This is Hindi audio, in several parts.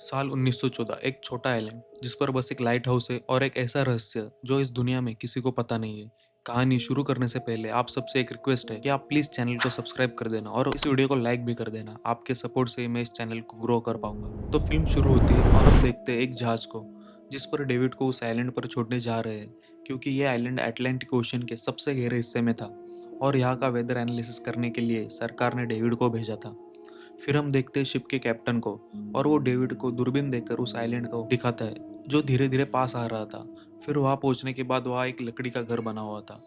साल 1914 एक छोटा आइलैंड जिस पर बस एक लाइट हाउस है और एक ऐसा रहस्य जो इस दुनिया में किसी को पता नहीं है। कहानी शुरू करने से पहले आप सबसे एक रिक्वेस्ट है कि आप प्लीज चैनल को सब्सक्राइब कर देना और इस वीडियो को लाइक भी कर देना। आपके सपोर्ट से ही मैं इस चैनल को ग्रो कर पाऊंगा। तो फिल्म शुरू होती है और हम देखते हैं एक जहाज को जिस पर डेविड को उस आइलैंड पर छोड़ने जा रहे हैं, क्योंकि ये आइलैंड अटलांटिक ओशन के सबसे गहरे हिस्से में था और यहाँ का वेदर एनालिसिस करने के लिए सरकार ने डेविड को भेजा था। फिर हम देखते हैं शिप के कैप्टन को और वो डेविड को दूरबीन देकर उस आइलैंड को दिखाता है जो धीरे धीरे पास आ रहा था। फिर वहां पहुंचने के बाद वहां एक लकड़ी का घर बना हुआ था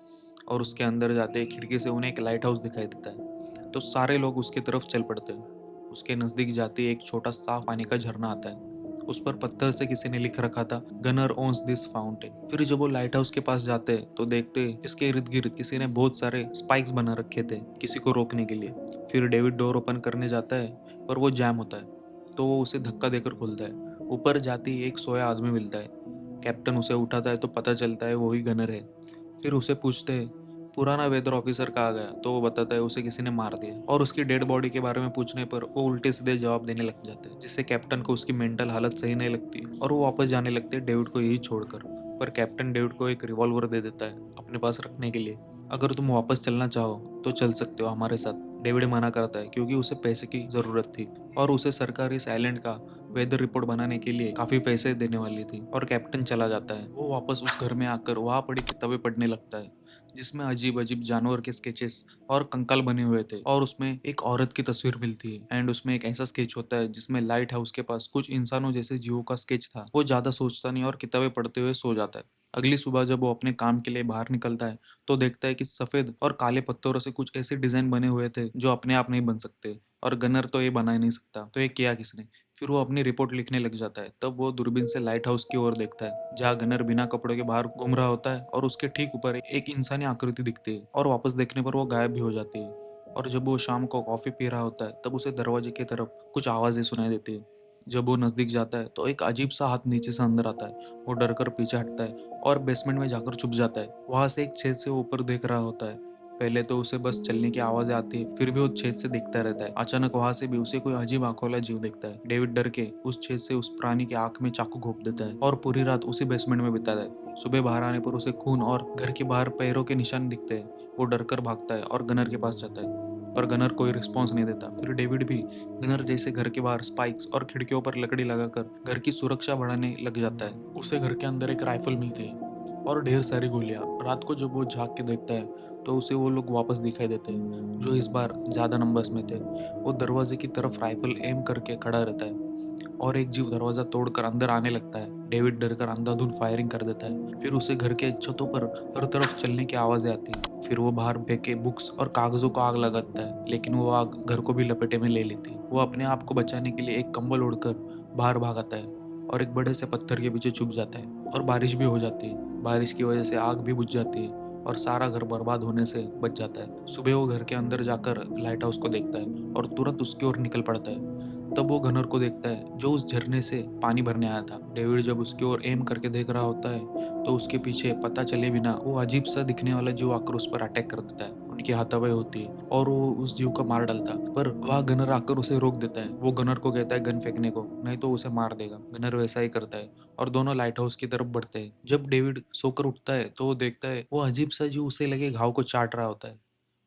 और उसके अंदर जाते ही खिड़की से उन्हें एक लाइट हाउस दिखाई देता है। तो सारे लोग उसकी तरफ चल पड़ते हैं। उसके नजदीक जाते ही एक छोटा साफ पानी का झरना आता है। उस पर पत्थर से किसी ने लिख रखा था, गनर ओन्स दिस फाउंटेन। फिर जब वो लाइट हाउस के पास जाते हैं तो देखते हैं इसके इर्द गिर्द किसी ने बहुत सारे स्पाइक्स बना रखे थे किसी को रोकने के लिए। फिर डेविड डोर ओपन करने जाता है पर वो जैम होता है, तो वो उसे धक्का देकर खोलता है। ऊपर जाते ही एक सोया आदमी मिलता है। कैप्टन उसे उठाता है तो पता चलता है वो ही गनर है। फिर उसे पूछते हैं पुराना वेदर ऑफिसर कहाँ गया, तो वो बताता है उसे किसी ने मार दिया। और उसकी डेड बॉडी के बारे में पूछने पर वो उल्टे सीधे जवाब देने लग जाते हैं, जिससे कैप्टन को उसकी मेंटल हालत सही नहीं लगती और वो वापस जाने लगते हैं डेविड को यही छोड़कर। पर कैप्टन डेविड को एक रिवॉल्वर दे देता है अपने पास रखने के लिए। अगर तुम वापस चलना चाहो तो चल सकते हो हमारे साथ। डेविड मना करता है क्योंकि उसे पैसे की जरूरत थी और उसे सरकार इस आइलैंड का वेदर रिपोर्ट बनाने के लिए काफी पैसे देने वाली थी। और कैप्टन चला जाता है। वो वापस उस घर में आकर वहां पड़ी किताबें पढ़ने लगता है जिसमें अजीब अजीब जानवर के स्केचेस और कंकाल बने हुए थे और उसमें एक औरत की तस्वीर मिलती है। एंड उसमें एक ऐसा स्केच होता है जिसमें लाइट हाउस के पास कुछ इंसानों जैसे जीवों का स्केच था। वो ज्यादा सोचता नहीं और किताबें पढ़ते हुए सो जाता है। अगली सुबह जब वो अपने काम के लिए बाहर निकलता है तो देखता है कि सफेद और काले पत्थरों से कुछ ऐसे डिजाइन बने हुए थे जो अपने आप नहीं बन सकते और गनर तो ये बना ही नहीं सकता, तो ये किया किसने। फिर वो अपनी रिपोर्ट लिखने लग जाता है। तब वो दूरबीन से लाइट हाउस की ओर देखता है जहाँ गनर बिना कपड़ों के बाहर घूम रहा होता है और उसके ठीक ऊपर एक इंसानी आकृति दिखती है और वापस देखने पर वो गायब भी हो जाती है। और जब वो शाम को कॉफी पी रहा होता है तब उसे दरवाजे की तरफ कुछ आवाजें सुनाई देती है। जब वो नजदीक जाता है तो एक अजीब सा हाथ नीचे से अंदर आता है। वो डर कर पीछे हटता है और बेसमेंट में जाकर छुप जाता है। वहां से एक छेद से ऊपर देख रहा होता है। पहले तो उसे बस चलने की आवाजें आती है, फिर भी वो छेद से देखता रहता है। अचानक वहां से भी उसे कोई अजीब आंखों वाला जीव दिखता है। डेविड डर के उस छेद से उस प्राणी की आंख में चाकू घोंप देता है और पूरी रात उसी बेसमेंट में बिताता है। सुबह बाहर आने पर उसे खून और घर के बाहर पैरों के निशान दिखते हैं। वो डर कर भागता है और गनर के पास जाता है पर गनर कोई रिस्पॉन्स नहीं देता। फिर डेविड भी गनर जैसे घर के बाहर स्पाइक्स और खिड़कियों पर लकड़ी लगाकर घर की सुरक्षा बढ़ाने लग जाता है। उसे घर के अंदर एक राइफल मिलती है और ढेर सारी गोलियां। रात को जब वो झांक के देखता है तो उसे वो लोग वापस दिखाई देते हैं जो इस बार ज्यादा नंबर्स में थे। वो दरवाजे की तरफ राइफल एम करके खड़ा रहता है और एक जीव दरवाजा तोड़कर अंदर आने लगता है। डेविड डरकर अंधाधुंध फायरिंग कर देता है। फिर उसे घर के छतों पर हर तरफ चलने की आवाजें आती हैं। फिर वो बाहर फेंके बुक्स और कागजों को आग लगाता है, लेकिन वो आग घर को भी लपेटे में ले लेती है। वो अपने आप को बचाने के लिए एक कंबल ओढ़कर बाहर भाग आता है और एक बड़े से पत्थर के पीछे छुप जाता है। और बारिश भी हो जाती है। बारिश की वजह से आग भी बुझ जाती है और सारा घर बर्बाद होने से बच जाता है। सुबह वो घर के अंदर जाकर लाइट हाउस को देखता है और तुरंत उसकी ओर निकल पड़ता है। तब वो गनर को देखता है जो उस झरने से पानी भरने आया था। डेविड जब उसकी ओर एम करके देख रहा होता है तो उसके पीछे पता चले बिना वो अजीब सा दिखने वाला जीव आकर उस पर अटैक कर देता है। उनकी हाथापाई होती है और वो उस जीव को मार डालता है, पर वह गनर आकर उसे रोक देता है। वो गनर को कहता है गन फेंकने को, नहीं तो उसे मार देगा। गनर वैसा ही करता है और दोनों लाइट हाउस की तरफ बढ़ते हैं। जब डेविड सोकर उठता है तो वो देखता है वो अजीब सा जीव उसे लगे घाव को चाट रहा होता है।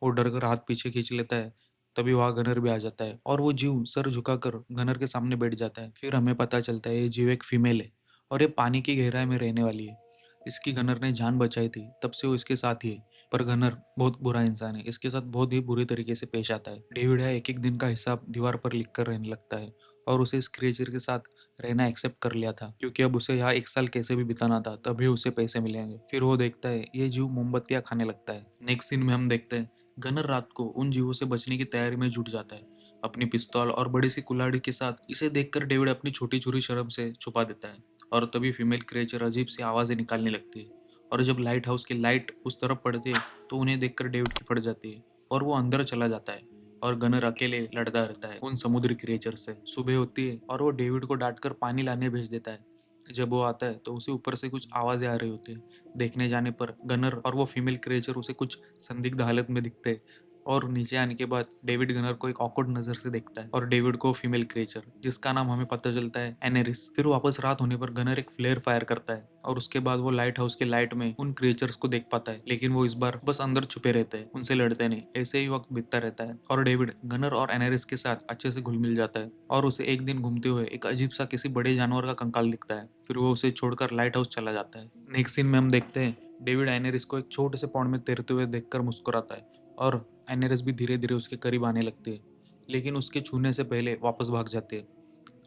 वो डर कर हाथ पीछे खींच लेता है। तभी वहां गनर भी आ जाता है और वो जीव सर झुकाकर गनर के सामने बैठ जाता है। फिर हमें पता चलता है ये जीव एक फीमेल है और ये पानी की गहराई में रहने वाली है। इसकी गनर ने जान बचाई थी, तब से वो इसके साथ ही है। पर गनर बहुत बुरा इंसान है, इसके साथ बहुत ही बुरी तरीके से पेश आता है। डेविड है एक एक दिन का हिसाब दीवार पर लिख कर रहने लगता है और उसे इस क्रिएचर के साथ रहना एक्सेप्ट कर लिया था, क्योंकि अब उसे यहाँ एक साल कैसे भी बिताना था, तभी उसे पैसे मिलेंगे। फिर वो देखता है ये जीव मोमबत्तियां खाने लगता है। नेक्स्ट सीन में हम देखते हैं गनर रात को उन जीवों से बचने की तैयारी में जुट जाता है अपनी पिस्तौल और बड़ी सी कुल्हाड़ी के साथ। इसे देखकर डेविड अपनी छोटी छुरी शर्म से छुपा देता है और तभी फीमेल क्रिएचर अजीब सी आवाजें निकालने लगती है। और जब लाइट हाउस की लाइट उस तरफ पड़ती है तो उन्हें देखकर डेविड की फट जाती है और वो अंदर चला जाता है और गनर अकेले लड़ता रहता है उन समुद्री क्रिएचर से। सुबह होती है और वो डेविड को डांटकर पानी लाने भेज देता है। जब वो आता है तो उसे ऊपर से कुछ आवाजें आ रही होती है। देखने जाने पर गनर और वो फीमेल क्रिएचर उसे कुछ संदिग्ध हालत में दिखते हैं, और नीचे आने के बाद डेविड गनर को एक ऑकवर्ड नजर से देखता है और डेविड को फीमेल क्रिएचर जिसका नाम हमें पता चलता है एनेरिस। फिर वापस रात होने पर गनर एक फ्लेयर फायर करता है और उसके बाद वो लाइट हाउस के लाइट में उन क्रिएचर्स को देख पाता है, लेकिन वो इस बार बस अंदर छुपे रहते हैं, उनसे लड़ते नहीं। ऐसे ही वक्त बीतता रहता है और डेविड गनर और एनेरिस के साथ अच्छे से घुल मिल जाता है और उसे एक दिन घूमते हुए एक अजीब सा किसी बड़े जानवर का कंकाल दिखता है। फिर वो उसे छोड़कर लाइट हाउस चला जाता है। नेक्स्ट सीन में हम देखते हैं डेविड एनेरिस को एक छोटे से पॉन्ड में तैरते हुए देखकर मुस्कुराता है और एनेरस भी धीरे धीरे उसके करीब आने लगती है, लेकिन उसके छूने से पहले वापस भाग जाती है।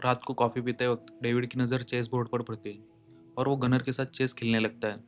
रात को कॉफी पीते वक्त डेविड की नज़र चेस बोर्ड पर पड़ती है और वो गनर के साथ चेस खेलने लगता है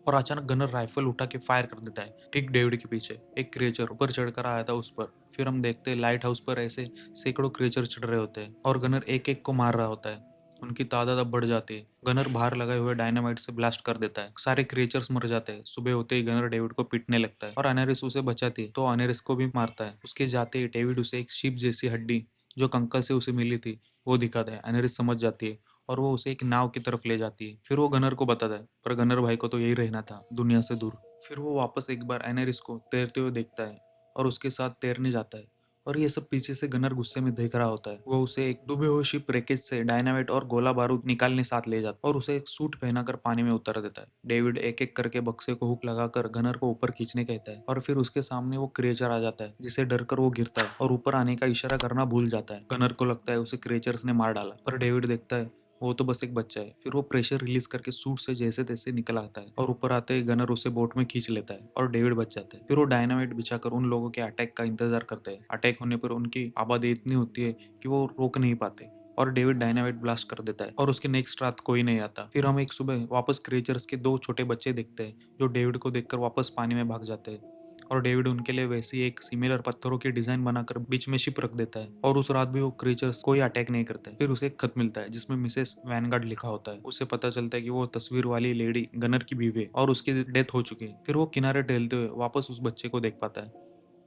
और अचानक गनर राइफल उठा के फायर कर देता है ठीक डेविड के पीछे। एक क्रिएचर ऊपर चढ़कर आया था उस पर। फिर हम देखते हैं लाइट हाउस पर ऐसे सैकड़ों क्रिएचर चढ़ रहे होते हैं और गनर एक एक को मार रहा होता है। उनकी तादाद अब बढ़ जाती है। गनर बाहर लगाए हुए डायनामाइट से ब्लास्ट कर देता है, सारे क्रिएचर्स मर जाते हैं। सुबह होते ही गनर डेविड को पीटने लगता है और अनेरिस उसे बचाती है तो अनेरिस को भी मारता है। उसके जाते ही डेविड उसे एक शीप जैसी हड्डी जो कंकल से उसे मिली थी वो दिखाता है। अनेरिस समझ जाती है और वो उसे एक नाव की तरफ ले जाती है। फिर वो गनर को बताता है, पर गनर भाई को तो यही रहना था, दुनिया से दूर। फिर वो वापस एक बार एनेरिस को तैरते हुए देखता है और उसके साथ तैरने जाता है और ये सब पीछे से गनर गुस्से में देख रहा होता है। वो उसे एक डूबे हुए शिप रैकेज से डायनामाइट और गोला बारूद निकालने साथ ले जाता है और उसे एक सूट पहनाकर पानी में उतार देता है। डेविड एक एक करके बक्से को हुक लगाकर गनर को ऊपर खींचने कहता है और फिर उसके सामने वो क्रिएचर आ जाता है जिसे डरकर वो गिरता है और ऊपर आने का इशारा करना भूल जाता है। गनर को लगता है उसे क्रिएचर्स ने मार डाला, पर डेविड देखता है वो तो बस एक बच्चा है। फिर वो प्रेशर रिलीज करके सूट से जैसे तैसे निकल आता है और ऊपर आते ही गनर उसे बोट में खींच लेता है और डेविड बच जाता है। फिर वो डायनामाइट बिछाकर उन लोगों के अटैक का इंतजार करते हैं। अटैक होने पर उनकी आबादी इतनी होती है कि वो रोक नहीं पाते और डेविड डायनामाइट ब्लास्ट कर देता है और उसके नेक्स्ट रात कोई नहीं आता। फिर हम एक सुबह वापस क्रिएचर्स के दो छोटे बच्चे देखते हैं जो डेविड को देखकर वापस पानी में भाग जाते हैं और डेविड उनके लिए वैसी एक सिमिलर पत्थरों की डिजाइन बनाकर बीच में शिप रख देता है और उस रात भी वो क्रिएचर्स कोई अटैक नहीं करते। फिर उसे एक खत मिलता है जिसमें मिसेस वैनगार्ड लिखा होता है। उसे पता चलता है कि वो तस्वीर वाली लेडी गनर की बीवी है और उसकी डेथ हो चुकी है। फिर वो किनारे टहलते हुए वापस उस बच्चे को देख पाता है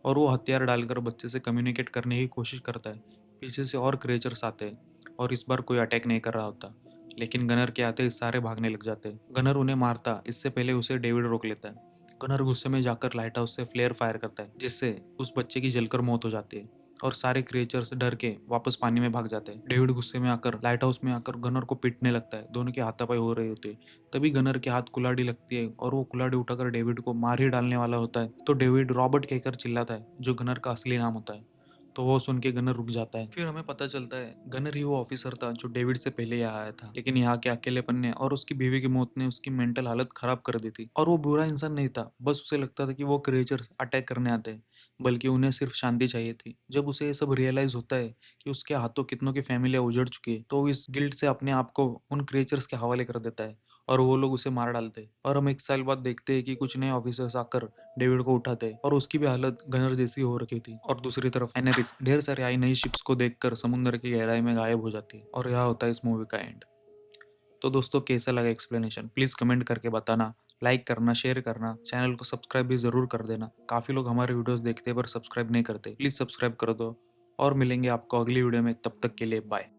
और वो हथियार डालकर बच्चे से कम्युनिकेट करने की कोशिश करता है। पीछे से और क्रिएचर्स आते हैं और इस बार कोई अटैक नहीं कर रहा होता, लेकिन गनर के आते ही सारे भागने लग जाते हैं। गनर उन्हें मारता इससे पहले उसे डेविड रोक लेता है। गनर गुस्से में जाकर लाइट हाउस से फ्लेयर फायर करता है जिससे उस बच्चे की जलकर मौत हो जाती है और सारे क्रिएचर्स डर के वापस पानी में भाग जाते हैं। डेविड गुस्से में आकर लाइट हाउस में आकर गनर को पीटने लगता है। दोनों की हाथापाई हो रही होती है। तभी गनर के हाथ कुल्हाड़ी लगती है और वो कुल्हाड़ी उठाकर डेविड को मार ही डालने वाला होता है तो डेविड रॉबर्ट कहकर चिल्लाता है जो गनर का असली नाम होता है। तो वो सुन के गनर रुक जाता है। फिर हमें पता चलता है गनर ही वो ऑफिसर था जो डेविड से पहले यहाँ आया था, लेकिन यहाँ के अकेलेपन ने और उसकी बीवी की मौत ने उसकी मेंटल हालत खराब कर दी थी। और वो बुरा इंसान नहीं था, बस उसे लगता था कि वो क्रिएचर्स अटैक करने आते हैं, बल्कि उन्हें सिर्फ शांति चाहिए थी। जब उसे ये सब रियलाइज होता है कि उसके हाथों कितनों की फैमिलियां उजड़ चुकी है, तो वो इस गिल्ट से अपने आप को उन क्रिएचर्स के हवाले कर देता है और वो लोग उसे मार डालते हैं। और हम एक साल बाद देखते हैं कि कुछ नए ऑफिसर्स आकर डेविड को उठाते और उसकी भी हालत गनर जैसी हो रखी थी। और दूसरी तरफ एनेरिस ढेर सारी आई नई शिप्स को देखकर समुद्र की गहराई में गायब हो जाती है और यह होता है इस मूवी का एंड। तो दोस्तों कैसा लगा एक्सप्लेनेशन प्लीज कमेंट करके बताना। लाइक करना, शेयर करना, चैनल को सब्सक्राइब भी जरूर कर देना। काफी लोग हमारे वीडियोस देखते हैं पर सब्सक्राइब नहीं करते, प्लीज सब्सक्राइब कर दो। और मिलेंगे आपको अगली वीडियो में, तब तक के लिए बाय।